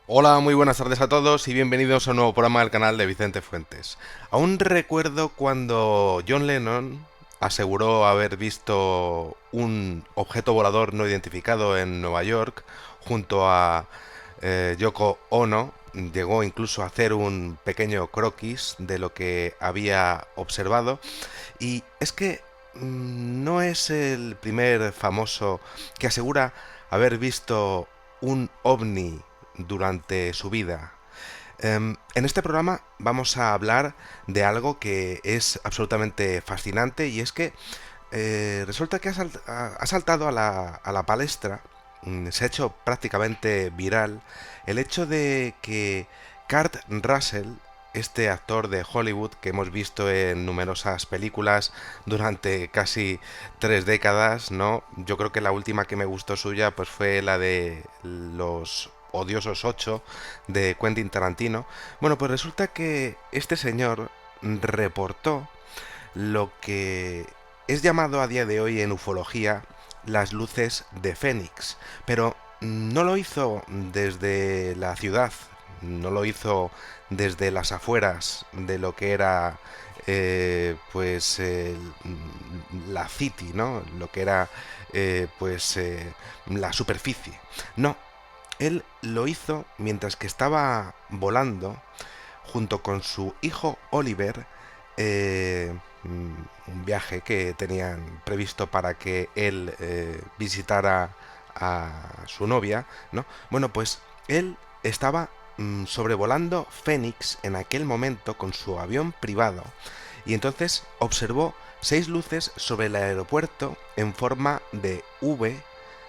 Hola, muy buenas tardes a todos y bienvenidos a un nuevo programa del canal de Vicente Fuentes. Aún recuerdo cuando John Lennon aseguró haber visto un objeto volador no identificado en Nueva York junto a Yoko Ono. Llegó incluso a hacer un pequeño croquis de lo que había observado. Y es que no es el primer famoso que asegura haber visto un ovni durante su vida. En este programa vamos a hablar de algo que es absolutamente fascinante y es que resulta que ha saltado a la palestra, se ha hecho prácticamente viral el hecho de que Kurt Russell, este actor de Hollywood que hemos visto en numerosas películas durante casi 3 décadas, ¿no? Yo creo que la última que me gustó suya pues fue la de Los Odiosos 8 de Quentin Tarantino. Bueno, pues resulta que este señor reportó lo que es llamado a día de hoy en ufología las luces de Fénix, pero no lo hizo desde la ciudad, no lo hizo desde las afueras de lo que era la city, ¿no? Lo que era la superficie. No, él lo hizo mientras que estaba volando junto con su hijo Oliver, un viaje que tenían previsto para que él visitara a su novia, ¿no? Bueno, pues él estaba sobrevolando Phoenix en aquel momento con su avión privado y entonces observó 6 luces sobre el aeropuerto en forma de V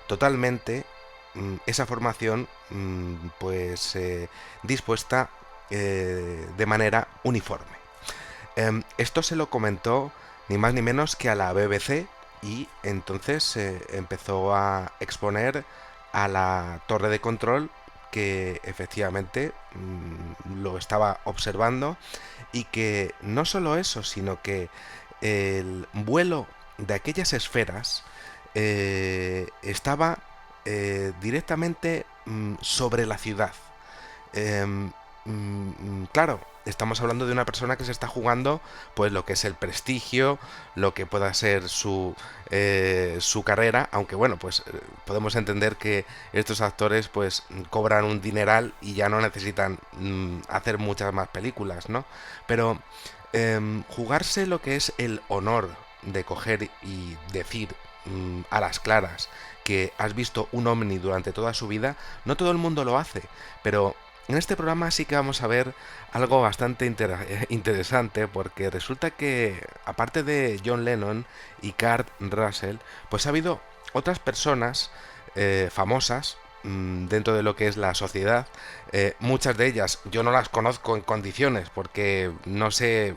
totalmente, esa formación dispuesta de manera uniforme. Esto se lo comentó ni más ni menos que a la BBC y entonces empezó a exponer a la torre de control que efectivamente lo estaba observando y que no solo eso, sino que el vuelo de aquellas esferas estaba directamente sobre la ciudad. Claro, estamos hablando de una persona que se está jugando pues lo que es el prestigio, lo que pueda ser su carrera, aunque bueno, pues podemos entender que estos actores pues cobran un dineral y ya no necesitan hacer muchas más películas, ¿no? Pero jugarse lo que es el honor de coger y decir a las claras que has visto un ovni durante toda su vida, no todo el mundo lo hace, pero en este programa sí que vamos a ver algo bastante interesante porque resulta que aparte de John Lennon y Kurt Russell, pues ha habido otras personas famosas dentro de lo que es la sociedad. Muchas de ellas yo no las conozco en condiciones porque no sé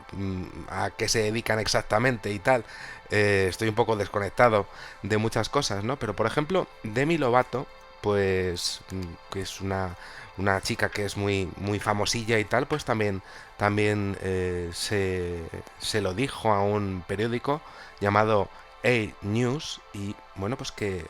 a qué se dedican exactamente y tal. Estoy un poco desconectado de muchas cosas, ¿no? Pero por ejemplo, Demi Lovato, pues que es una chica que es muy famosilla y tal, pues también se lo dijo a un periódico llamado A News y bueno, pues que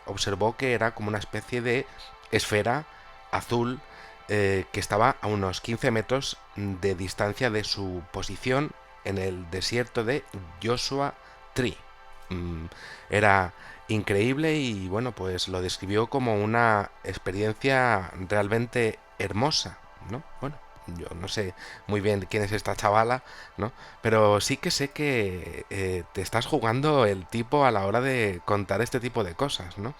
observó que era como una especie de esfera azul que estaba a unos 15 metros de distancia de su posición en el desierto de Joshua Tree. Mm, Era increíble y bueno, pues lo describió como una experiencia realmente hermosa, ¿no? Bueno, yo no sé muy bien quién es esta chavala, ¿no? Pero sí que sé que te estás jugando el tipo a la hora de contar este tipo de cosas, ¿no?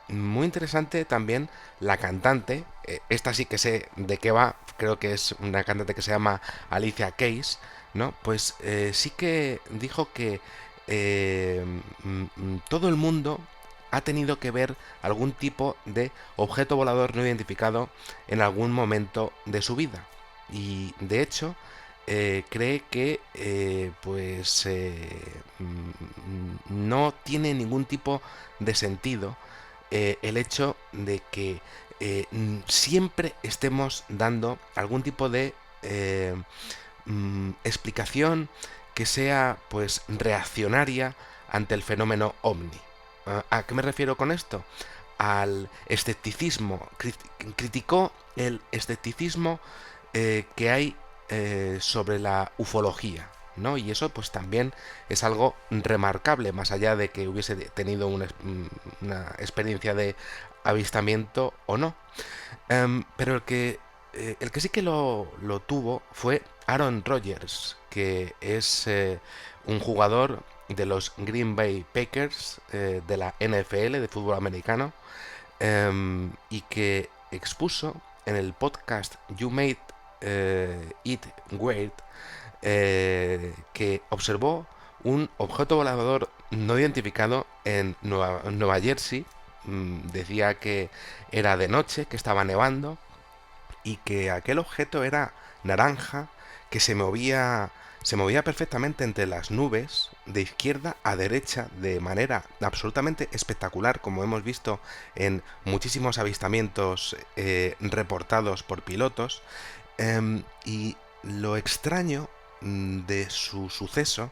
Muy interesante también la cantante, esta sí que sé de qué va, creo que es una cantante que se llama Alicia Keys, ¿no? Pues sí que dijo que todo el mundo ha tenido que ver algún tipo de objeto volador no identificado en algún momento de su vida. Y de hecho, cree que no tiene ningún tipo de sentido el hecho de que siempre estemos dando algún tipo de explicación que sea reaccionaria ante el fenómeno ovni. ¿A qué me refiero con esto? al escepticismo, criticó el escepticismo que hay sobre la ufología, ¿no? Y eso pues también es algo remarcable, más allá de que hubiese tenido una experiencia de avistamiento o no. Pero el que sí que lo tuvo fue Aaron Rodgers, que es un jugador de los Green Bay Packers de la NFL de fútbol americano, y que expuso en el podcast You Made It Weird que observó un objeto volador no identificado en Nueva Jersey. Decía que era de noche, que estaba nevando y que aquel objeto era naranja, que se movía perfectamente entre las nubes, de izquierda a derecha, de manera absolutamente espectacular, como hemos visto en muchísimos avistamientos reportados por pilotos. Y lo extraño de su suceso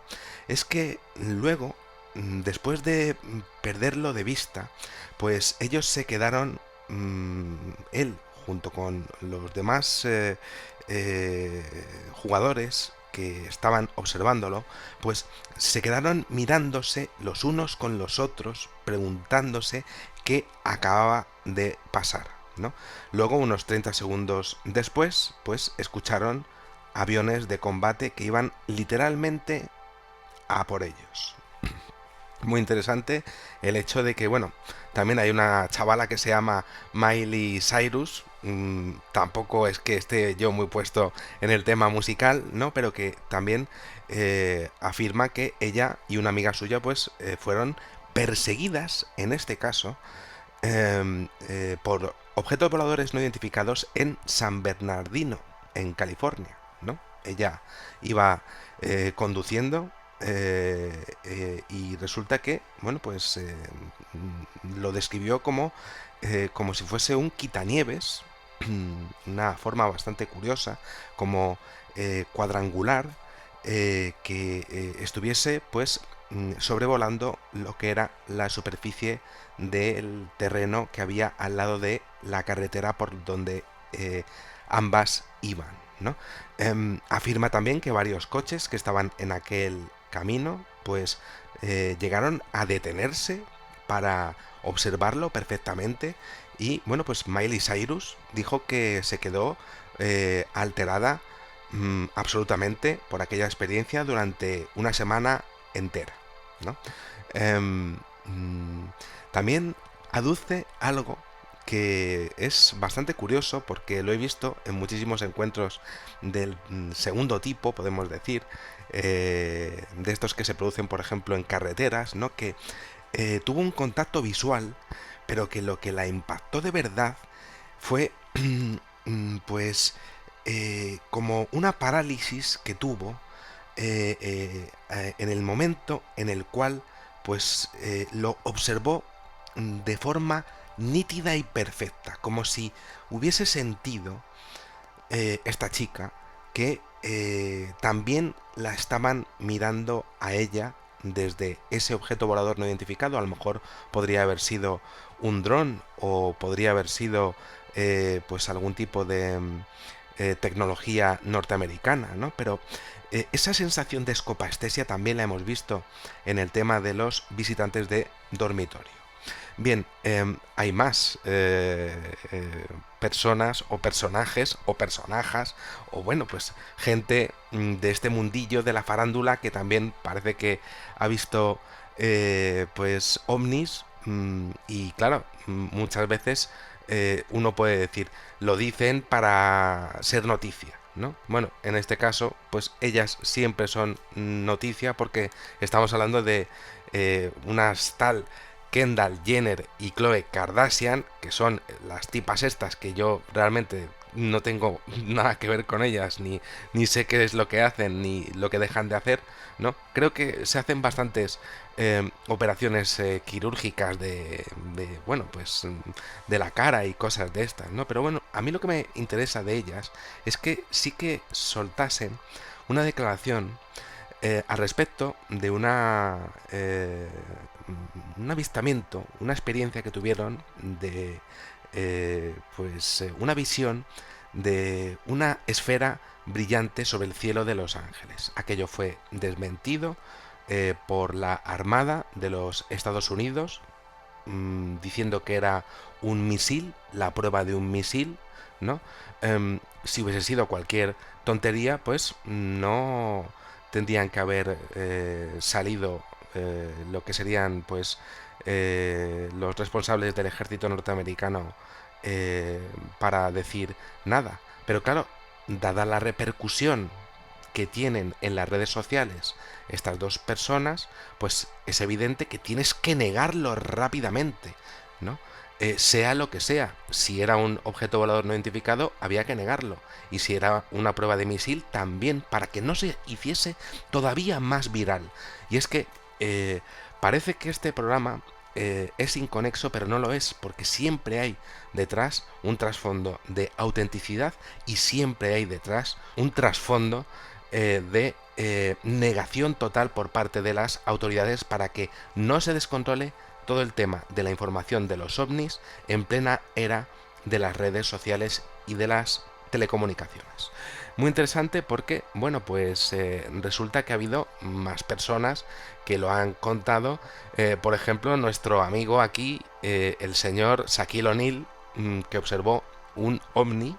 es que luego, después de perderlo de vista, pues ellos se quedaron, él junto con los demás jugadores que estaban observándolo, pues se quedaron mirándose los unos con los otros, preguntándose qué acababa de pasar, ¿no? Luego, unos 30 segundos después, pues escucharon aviones de combate que iban literalmente a por ellos. Muy interesante el hecho de que, bueno, también hay una chavala que se llama Miley Cyrus. Tampoco es que esté yo muy puesto en el tema musical, ¿no? Pero que también afirma que ella y una amiga suya, pues, fueron perseguidas, en este caso, por objetos voladores no identificados en San Bernardino, en California, ¿no? Ella iba conduciendo y resulta que, bueno, pues lo describió como si fuese un quitanieves, una forma bastante curiosa, como cuadrangular, que estuviese pues sobrevolando lo que era la superficie del terreno que había al lado de la carretera por donde ambas iban, ¿no? Afirma también que varios coches que estaban en aquel camino pues llegaron a detenerse para observarlo perfectamente. Y bueno, pues Miley Cyrus dijo que se quedó alterada absolutamente por aquella experiencia durante una semana entera, ¿no? Em, mm, También aduce algo que es bastante curioso porque lo he visto en muchísimos encuentros del segundo tipo, podemos decir, de estos que se producen, por ejemplo, en carreteras, ¿no? Que tuvo un contacto visual, pero que lo que la impactó de verdad fue, pues, como una parálisis que tuvo en el momento en el cual pues lo observó de forma nítida y perfecta, como si hubiese sentido esta chica que también la estaban mirando a ella desde ese objeto volador no identificado. A lo mejor podría haber sido un dron o podría haber sido pues algún tipo de tecnología norteamericana, ¿no? Pero esa sensación de escopaestesia también la hemos visto en el tema de los visitantes de dormitorio. Bien, hay más personas o personajes o personajes o bueno, pues gente de este mundillo de la farándula que también parece que ha visto pues ovnis, y claro, muchas veces uno puede decir, lo dicen para ser noticia, ¿no? Bueno, en este caso, pues ellas siempre son noticia porque estamos hablando de unas tal Kendall Jenner y Khloe Kardashian, que son las tipas estas que yo realmente no tengo nada que ver con ellas, ni sé qué es lo que hacen, ni lo que dejan de hacer, ¿no? Creo que se hacen bastantes operaciones quirúrgicas bueno, pues de la cara y cosas de estas, ¿no? Pero bueno, a mí lo que me interesa de ellas es que sí que soltasen una declaración al respecto de una un avistamiento, una experiencia que tuvieron de una visión de una esfera brillante sobre el cielo de Los Ángeles. Aquello fue desmentido por la Armada de los Estados Unidos, diciendo que era un misil, la prueba de un misil, ¿no? Si hubiese sido cualquier tontería, pues no tendrían que haber salido lo que serían, pues, los responsables del ejército norteamericano eh, para decir nada. Pero claro, dada la repercusión que tienen en las redes sociales estas dos personas, pues es evidente que tienes que negarlo rápidamente, ¿no? Sea lo que sea, si era un objeto volador no identificado, había que negarlo. Y si era una prueba de misil, también, para que no se hiciese todavía más viral. Y es que parece que este programa es inconexo, pero no lo es, porque siempre hay detrás un trasfondo de autenticidad y siempre hay detrás un trasfondo de negación total por parte de las autoridades para que no se descontrole todo el tema de la información de los ovnis en plena era de las redes sociales y de las telecomunicaciones. Muy interesante porque, bueno, pues resulta que ha habido más personas que lo han contado. Por ejemplo, nuestro amigo aquí, el señor Shaquille O'Neal, que observó un ovni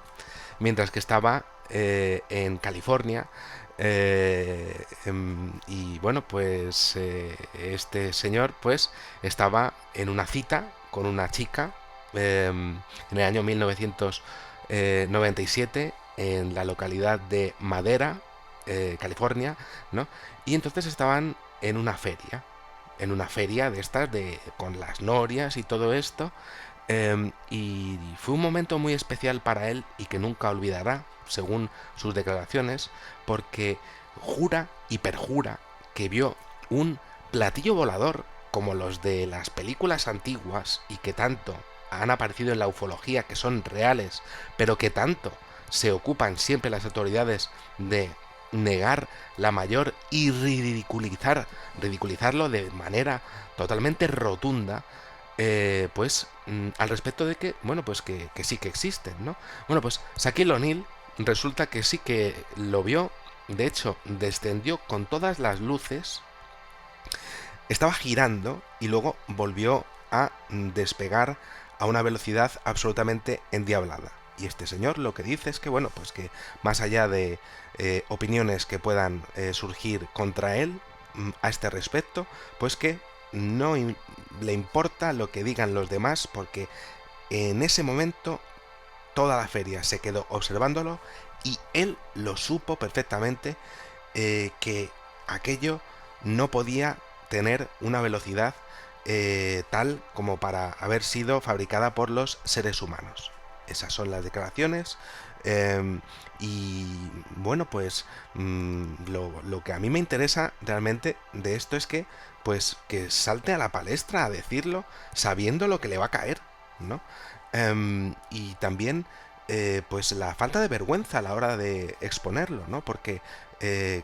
mientras que estaba en California. Y bueno, pues este señor pues estaba en una cita con una chica en el año 1997 en la localidad de Madera, California, ¿no? Y entonces estaban en una feria de estas, con las norias y todo esto, y fue un momento muy especial para él y que nunca olvidará, según sus declaraciones, porque jura y perjura que vio un platillo volador como los de las películas antiguas y que tanto han aparecido en la ufología, que son reales, pero que tanto se ocupan siempre las autoridades de negar la mayor y ridiculizarlo de manera totalmente rotunda, al respecto de que, bueno, pues que sí que existen, ¿no? Bueno, pues Shaquille O'Neal resulta que sí que lo vio, de hecho, descendió con todas las luces, estaba girando y luego volvió a despegar a una velocidad absolutamente endiablada. Y este señor lo que dice es que, bueno, pues que más allá de opiniones que puedan surgir contra él a este respecto, pues que no le importa lo que digan los demás, porque en ese momento toda la feria se quedó observándolo y él lo supo perfectamente, que aquello no podía tener una velocidad tal como para haber sido fabricada por los seres humanos. Esas son las declaraciones. Y bueno, pues lo que a mí me interesa realmente de esto es que, pues, que salte a la palestra a decirlo sabiendo lo que le va a caer, ¿no? Y también pues la falta de vergüenza a la hora de exponerlo, ¿no? Porque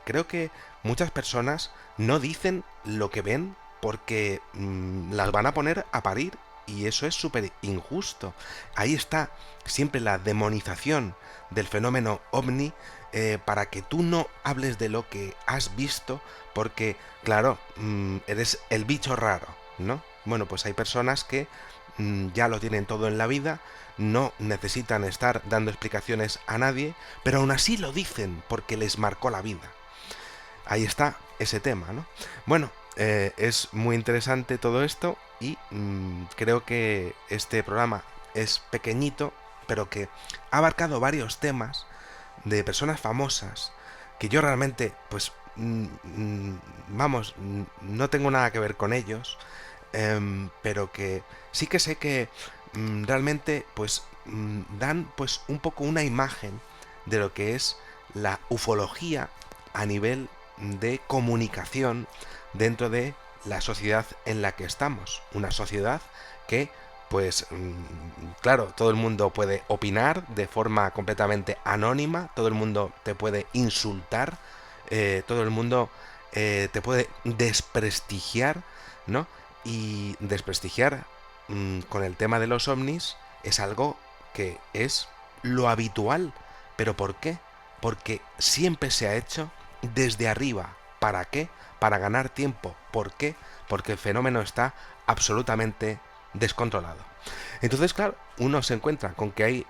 creo que muchas personas no dicen lo que ven porque las van a poner a parir, y eso es súper injusto. Ahí está siempre la demonización del fenómeno ovni, para que tú no hables de lo que has visto porque, claro, eres el bicho raro, ¿no? Bueno, pues hay personas que ya lo tienen todo en la vida, no necesitan estar dando explicaciones a nadie, pero aún así lo dicen porque les marcó la vida. Ahí está ese tema, ¿no? Bueno, es muy interesante todo esto y creo que este programa es pequeñito, pero que ha abarcado varios temas de personas famosas que yo realmente, pues, vamos, no tengo nada que ver con ellos, pero que sí que sé que realmente, pues, dan, pues, un poco una imagen de lo que es la ufología a nivel de comunicación dentro de la sociedad en la que estamos. Una sociedad que, pues, claro, todo el mundo puede opinar de forma completamente anónima, todo el mundo te puede insultar, todo el mundo te puede desprestigiar, ¿no? Y desprestigiar con el tema de los ovnis es algo que es lo habitual. ¿Pero por qué? Porque siempre se ha hecho desde arriba. ¿Para qué? Para ganar tiempo. ¿Por qué? Porque el fenómeno está absolutamente descontrolado. Entonces, claro, uno se encuentra con que hay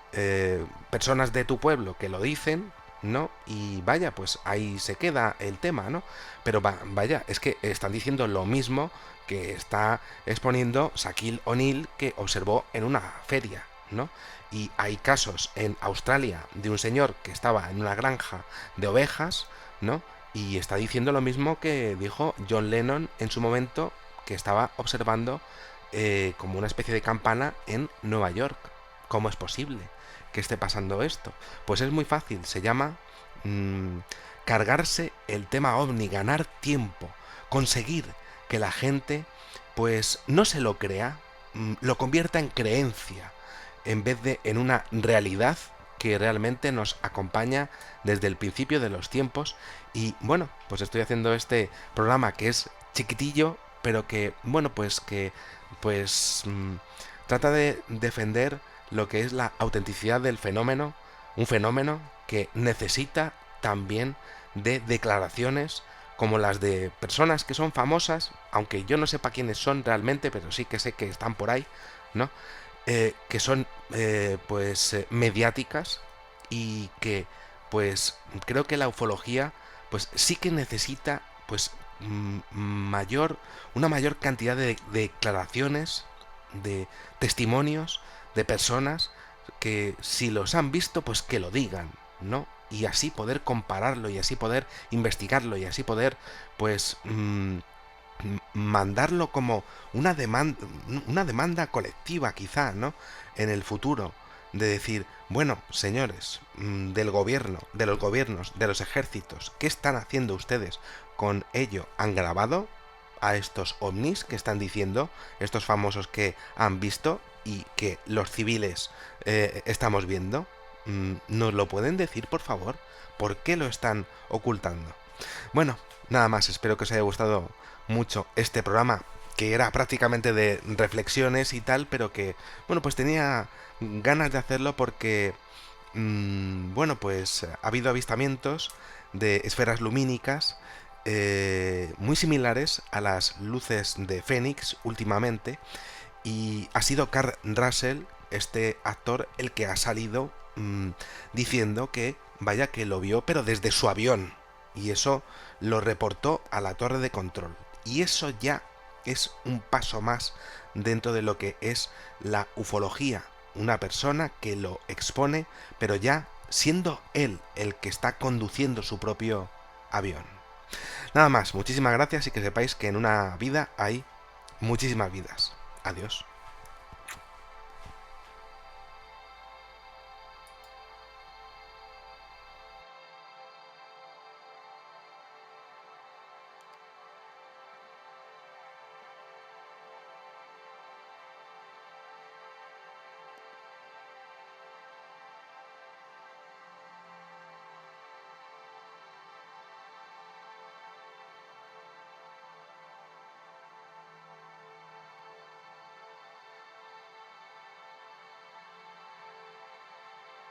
personas de tu pueblo que lo dicen, ¿no? Y vaya, pues ahí se queda el tema, ¿no? Pero vaya, es que están diciendo lo mismo que está exponiendo Shaquille O'Neal, que observó en una feria, ¿no? Y hay casos en Australia de un señor que estaba en una granja de ovejas, ¿no? Y está diciendo lo mismo que dijo John Lennon en su momento, que estaba observando como una especie de campana en Nueva York. ¿Cómo es posible que esté pasando esto? Pues es muy fácil, se llama mmm, cargarse el tema ovni, ganar tiempo, conseguir que la gente pues no se lo crea, lo convierta en creencia, en vez de en una realidad que realmente nos acompaña desde el principio de los tiempos. Y bueno, pues estoy haciendo este programa que es chiquitillo, pero que, bueno, pues trata de defender lo que es la autenticidad del fenómeno, un fenómeno que necesita también de declaraciones como las de personas que son famosas, aunque yo no sepa quiénes son realmente, pero sí que sé que están por ahí, ¿no? Que son mediáticas, y que pues creo que la ufología pues sí que necesita pues una mayor cantidad de declaraciones, de testimonios de personas que si los han visto pues que lo digan, ¿no? Y así poder compararlo, y así poder investigarlo, y así poder pues mandarlo como una demanda colectiva quizá, ¿no? En el futuro, de decir, bueno, señores del gobierno, de los gobiernos, de los ejércitos, ¿qué están haciendo ustedes con ello? ¿Han grabado a estos ovnis que están diciendo, estos famosos que han visto y que los civiles estamos viendo? ¿Nos lo pueden decir, por favor? ¿Por qué lo están ocultando? Bueno, nada más, espero que os haya gustado mucho este programa, que era prácticamente de reflexiones y tal, pero que, bueno, pues tenía ganas de hacerlo porque, bueno, pues ha habido avistamientos de esferas lumínicas muy similares a las luces de Fénix últimamente, y ha sido Kurt Russell, este actor, el que ha salido diciendo que, vaya, que lo vio, pero desde su avión, y eso lo reportó a la torre de control. Y eso ya es un paso más dentro de lo que es la ufología. Una persona que lo expone, pero ya siendo él el que está conduciendo su propio avión. Nada más, muchísimas gracias, y que sepáis que en una vida hay muchísimas vidas. Adiós.